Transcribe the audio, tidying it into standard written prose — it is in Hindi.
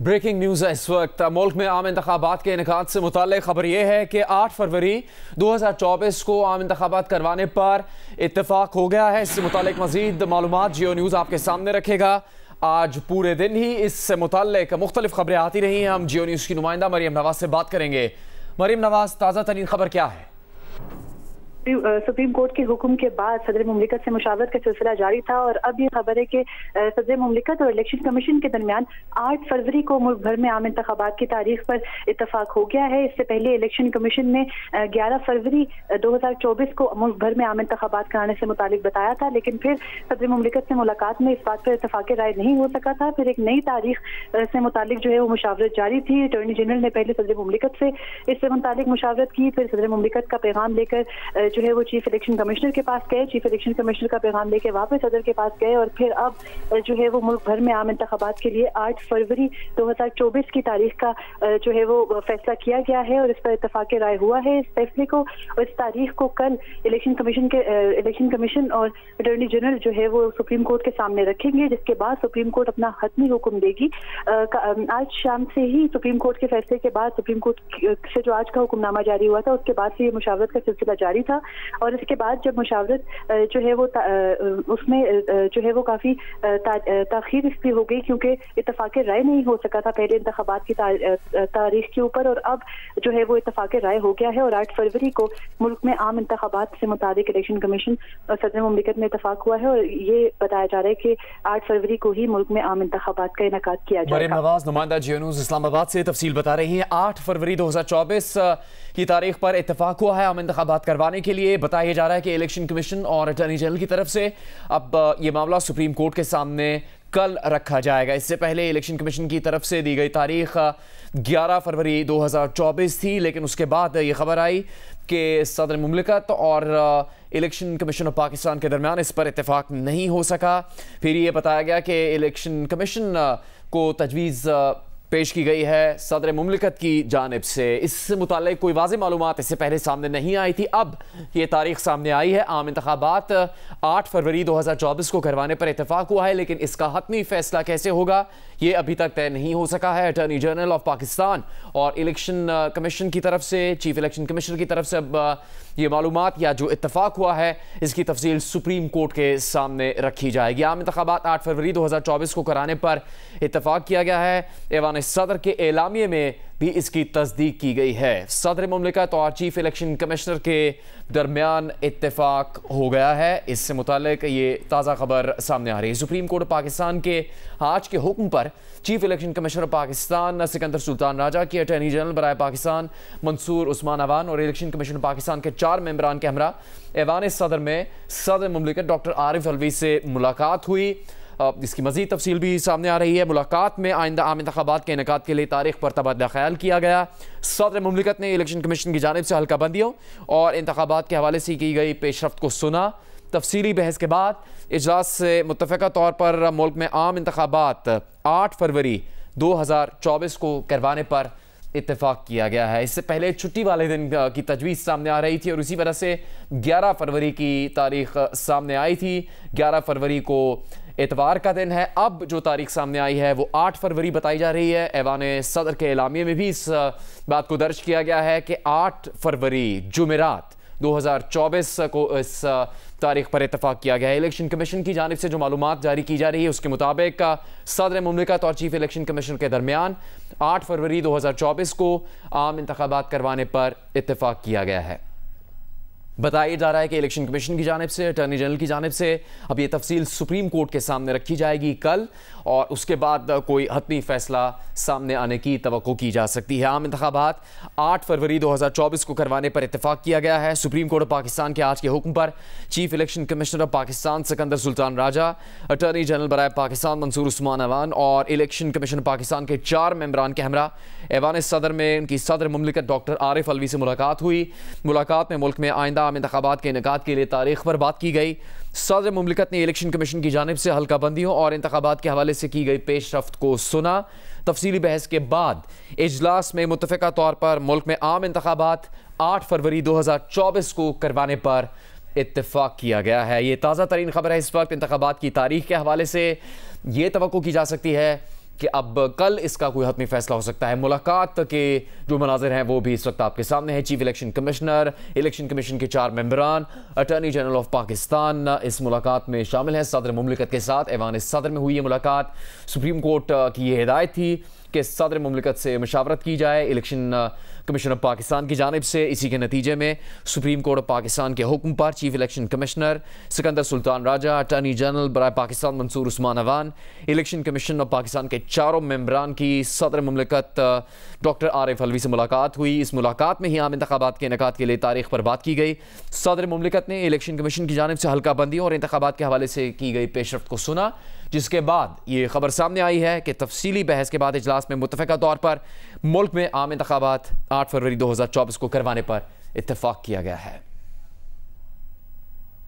ब्रेकिंग न्यूज़ है इस वक्त। मुल्क में आम इंतखाबात के इनेकाद से मुताल्लिक खबर यह है कि 8 फरवरी 2024 को आम इंतखाबात करवाने पर इत्तेफाक हो गया है। इससे मुताल्लिक मजीद मालूमात जियो न्यूज़ आपके सामने रखेगा। आज पूरे दिन ही इससे मुताल्लिक मुख्तलिफ खबरें आती रही हैं। हम जियो न्यूज़ की नुमाइंदा मरियम नवाज से बात करेंगे। मरियम नवाज, ताज़ा तरीन खबर क्या है? सुप्रीम कोर्ट के हुक्म के बाद सदर मुमलिकत से मुशावरत का सिलसिला जारी था और अब ये खबर है कि सदर मुमलिकत और इलेक्शन कमीशन के दरमियान 8 फरवरी को मुल्क भर में आम इंतखाबात की तारीख पर इत्तफाक हो गया है। इससे पहले इलेक्शन कमीशन ने 11 फरवरी 2024 को मुल्क भर में आम इंतखाबात कराने से मुतालिक बताया था, लेकिन फिर सदर मुमलिकत से मुलाकात में इस बात पर इत्तफाक राय नहीं हो सका था। फिर एक नई तारीख से मुतालिक जो है वो मुशावरत जारी थी। अटॉर्नी जनरल ने पहले सदर मुमलिकत से इससे मुतालिक मुशावरत की, फिर सदर मुमलिकत का पैगाम लेकर जो है वो चीफ इलेक्शन कमिश्नर के पास गए, चीफ इलेक्शन कमिश्नर का पैगाम लेके वापस सदर के पास गए और फिर अब जो है वो मुल्क भर में आम इंतखाबात के लिए 8 फरवरी 2024 की तारीख का जो है वो फैसला किया गया है और इस पर इत्तफाक राय हुआ है। इस फैसले को और इस तारीख को कल इलेक्शन कमीशन और अटॉर्नी जनरल जो है वो सुप्रीम कोर्ट के सामने रखेंगे, जिसके बाद सुप्रीम कोर्ट अपना हतमी हुक्म देगी। आज शाम से ही सुप्रीम कोर्ट के फैसले के बाद सुप्रीम कोर्ट से जो आज का हुक्मनामा जारी हुआ था उसके बाद से ये मुशावरत का सिलसिला जारी था और इसके बाद जब मुशावरत जो है वो उसमें जो है वो काफी ताखीर इसलिए हो गई क्योंकि इत्तफाक राय नहीं हो सका था पहले इंतखाबात की तारीख के ऊपर, और अब जो है वो इत्तफाक राय हो गया है और 8 फरवरी को मुल्क में आम इंतखाबात से मुताबिक इलेक्शन कमीशन और सदर मुमलिकत में इत्तफाक हुआ है और ये बताया जा रहा है कि 8 फरवरी को ही मुल्क में आम इंतखाबात का इनेकाद किया जाएगा। मरियम नवाज, नुमाइंदा जियो न्यूज़ इस्लामाबाद से तफसील बता रही हैं। 8 फरवरी 2024 की तारीख पर इत्तफाक हुआ है आम इंतखाबात करवाने के लिए। बताया जा रहा है कि इलेक्शन कमीशन और अटॉर्नी जनरल की तरफ से अब ये मामला सुप्रीम कोर्ट के सामने कल रखा जाएगा। इससे पहले इलेक्शन कमीशन की तरफ से दी गई तारीख 11 फरवरी 2024 थी, लेकिन उसके बाद ये खबर आई कि सदर मुमलिकत और इलेक्शन कमीशन ऑफ पाकिस्तान के दरमियान इस पर इत्तेफाक नहीं हो सका। फिर ये बताया गया कि इलेक्शन कमीशन को तजवीज़ पेश की गई है सदर मुमलिकत की जानिब से। इससे मुताल्लिक कोई वाज़ेह मालूमात इससे पहले सामने नहीं आई थी। अब ये तारीख सामने आई है। आम इंतखाबात 8 फरवरी 2024 को करवाने पर इत्तेफाक हुआ है, लेकिन इसका हतमी फैसला कैसे होगा ये अभी तक तय नहीं हो सका है। अटॉर्नी जनरल ऑफ पाकिस्तान और इलेक्शन कमीशन की तरफ से, चीफ इलेक्शन कमिश्नर की तरफ से अब ये मालूमात या जो इत्तफाक हुआ है इसकी तफसील सुप्रीम कोर्ट के सामने रखी जाएगी। आम इंतखाबात 8 फरवरी 2024 को कराने पर इत्तफाक किया गया है। ऐवान सदर के एलामिये में भी इसकी तस्दीक की गई है। सदर मुमलिकत और चीफ इलेक्शन कमिश्नर के दरमियान इत्तेफाक हो गया है। इससे मुताल्लिक ये ताज़ा खबर सामने आ रही है। सुप्रीम कोर्ट पाकिस्तान के आज के हुक्म पर chief election commissioner Pakistan Sikandar Sultan Raja की अटॉर्नी जनरल बराए पाकिस्तान मंसूर उस्मान अवान और इलेक्शन कमीशन पाकिस्तान के 4 मेंबरान के हमरा ऐवान सदर में सदर मुमलिकत डॉक्टर आरिफ अलवी से मुलाकात हुई। इसकी मज़ीद तफसील भी सामने आ रही है। मुलाकात में आइंदा आम इंतखाबात के इनेकाद के लिए तारीख पर तबादला ख्याल किया गया। सदर मुमलिकत ने इलेक्शन कमीशन की जानिब से हल्का बंदियों और इंतखाबात के हवाले से की गई पेशरफ्त को सुना। तफसीली बहस के बाद इजलास से मुत्तफ़िक़ा तौर पर मुल्क में आम इंतखाबात 8 फरवरी 2024 को करवाने पर इत्तेफाक किया गया है। इससे पहले छुट्टी वाले दिन की तजवीज़ सामने आ रही थी और इसी वजह से 11 फरवरी की तारीख सामने आई थी। 11 फरवरी को इतवार का दिन है। अब जो तारीख सामने आई है वो 8 फरवरी बताई जा रही है। ऐवान सदर के एलामिये में भी इस बात को दर्ज किया गया है कि 8 फरवरी जुमेरात 2024 को इस तारीख पर इत्तफाक किया गया है। इलेक्शन कमीशन की जानिब से जो मालूमात जारी की जा रही है उसके मुताबिक सदर मुमलिकत और चीफ इलेक्शन कमीशन के दरमियान 8 फरवरी 2024 को आम इंतखाबात करवाने पर इत्तफाक किया गया है। बताया जा रहा है कि इलेक्शन कमीशन की जानिब से, अटॉर्नी जनरल की जानिब से अब ये तफसील सुप्रीम कोर्ट के सामने रखी जाएगी कल और उसके बाद कोई हतमी फैसला सामने आने की तवक्को की जा सकती है। आम इंतखाबात 8 फरवरी 2024 को करवाने पर इत्तफाक किया गया है। सुप्रीम कोर्ट पाकिस्तान के आज के हुक्म पर chief election commissioner of Pakistan Sikandar Sultan Raja, attorney general बराए पाकिस्तान मंसूर उस्मान अवान और इलेक्शन कमीशन पाकिस्तान के 4 मेंबरान के हमरा ऐवान सदर में उनकी सदर मुमलिकत डॉक्टर आरिफ अलवी से मुलाकात हुई। मुलाकात में मुल्क में आइंदा आम इंतखाबात के इनेकाद के लिए तारीख पर बात की गई। सदर मुमलिकत ने इलेक्शन कमीशन की जानिब से हल्का बंदियों और इंतखाबात के हवाले से की गई पेशरफ्त को सुना। तफसीली बहस के बाद इजलास में मुत्तफ़िक़ा तौर पर मुल्क में आम इंतखाबात 8 फरवरी 2024 को करवाने पर इत्तेफाक किया गया है। ये ताज़ा तरीन खबर है इस वक्त। इंतखाबात की तारीख के हवाले से ये तवक्को की जा सकती है कि अब कल इसका कोई हतमी फैसला हो सकता है। मुलाकात के जो मनाजिर हैं वो भी इस वक्त आपके सामने है। Chief election commissioner, election commission के 4 मेंबरान, अटॉर्नी जनरल ऑफ पाकिस्तान इस मुलाकात में शामिल हैं सदर मुमलिकत के साथ। ऐवान सदर में हुई ये मुलाकात। सुप्रीम कोर्ट की ये हिदायत थी कि सदर मुमलिकत से मशावरत की जाए इलेक्शन कमीशन ऑफ पाकिस्तान की जानिब से। इसी के नतीजे में सुप्रीम कोर्ट ऑफ पाकिस्तान के हुक्म पर chief election commissioner Sikandar Sultan Raja, attorney general बराए Pakistan Mansoor Usman Awan, election commission of Pakistan के 4 मेंबरान की सदर मुमलिकत डॉक्टर आरिफ अलवी से मुलाकात हुई। इस मुलाकात में ही आम इंतखाबात के इनेकाद के लिए तारीख पर बात की गई। सदर मुमलिकत ने इलेक्शन कमीशन की जानिब से हल्का बंदी और इंतखाबात के हवाले से की गई पेशरफ्त को सुना, जिसके बाद ये खबर सामने आई है कि तफसीली बहस के बाद इजलास में मुत्तफ़िका तौर पर मुल्क में आम इंतखाबात 8 फरवरी 2024 को करवाने पर इत्तेफाक किया गया है।